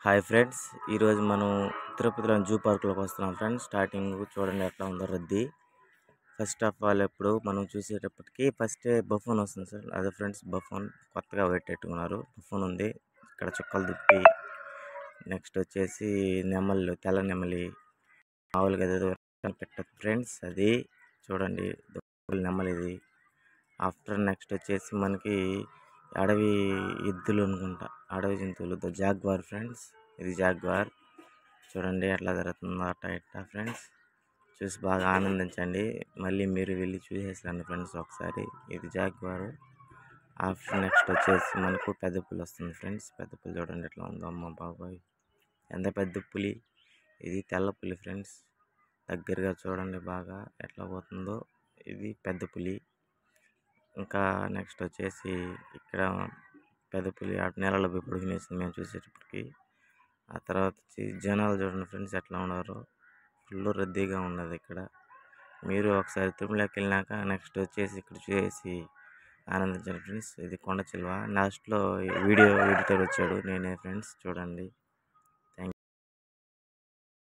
Hi friends, ఈరోజు మనం తిరుపతిలోని జూ పార్క్లోకి వస్తున్నాం ఫ్రెండ్స్. స్టార్టింగ్ చూడండి ఎట్లా ఉందో రద్దీ. ఫస్ట్ ఆఫ్ ఆల్ ఎప్పుడు మనం చూసేటప్పటికి ఫస్ట్ బఫూన్ వస్తుంది సార్. అదే ఫ్రెండ్స్ బఫూన్ కొత్తగా పెట్టేట్టుకున్నారు. బఫూన్ ఉంది ఇక్కడ, చుక్కలు దుప్పి, నెక్స్ట్ వచ్చేసి నెమళ్ళు, తెల్ల నెమలి, మామూలుగా ఏదో పెట్టదు ఫ్రెండ్స్. అది చూడండి నెమలి ఇది. ఆఫ్టర్ నెక్స్ట్ వచ్చేసి మనకి అడవి ఎద్దులు అనుకుంటా, అడవి జంతువులు జాగ్వార్ ఫ్రెండ్స్. ఇది జాగ్వార్ చూడండి ఎట్లా జరుగుతుందో అట్ట ఇట్ట ఫ్రెండ్స్. చూసి బాగా ఆనందించండి. మళ్ళీ మీరు వెళ్ళి చూసేసండి ఫ్రెండ్స్ ఒకసారి. ఇది జాగ్వార్. ఆఫ్టర్ నెక్స్ట్ వచ్చేసి మనకు పెద్ద పులి వస్తుంది ఫ్రెండ్స్. పెద్ద పులి చూడండి ఎట్లా ఉందో, అమ్మ బాబాయ్ ఎంత పెద్ద పులి. ఇది తెల్ల పులి ఫ్రెండ్స్. దగ్గరగా చూడండి బాగా ఎట్లా పోతుందో. ఇది పెద్ద పులి. ఇంకా నెక్స్ట్ వచ్చేసి ఇక్కడ పెద్ద పులి నేలలో పోయి పొడిగినేసింది మేము చూసేటప్పటికి. ఆ తర్వాత వచ్చి జనాలు చూడండి ఫ్రెండ్స్ ఎట్లా ఉన్నారు, ఫుల్ రద్దీగా ఉన్నది ఇక్కడ. మీరు ఒకసారి తిరుమలకి వెళ్ళినాక నెక్స్ట్ వచ్చేసి ఇక్కడ చూసి ఆనందించండి ఫ్రెండ్స్. ఇది కొండ చిలువ. లాస్ట్లో వీడియో ఎడిటర్ వచ్చాడు, నేనే ఫ్రెండ్స్. చూడండి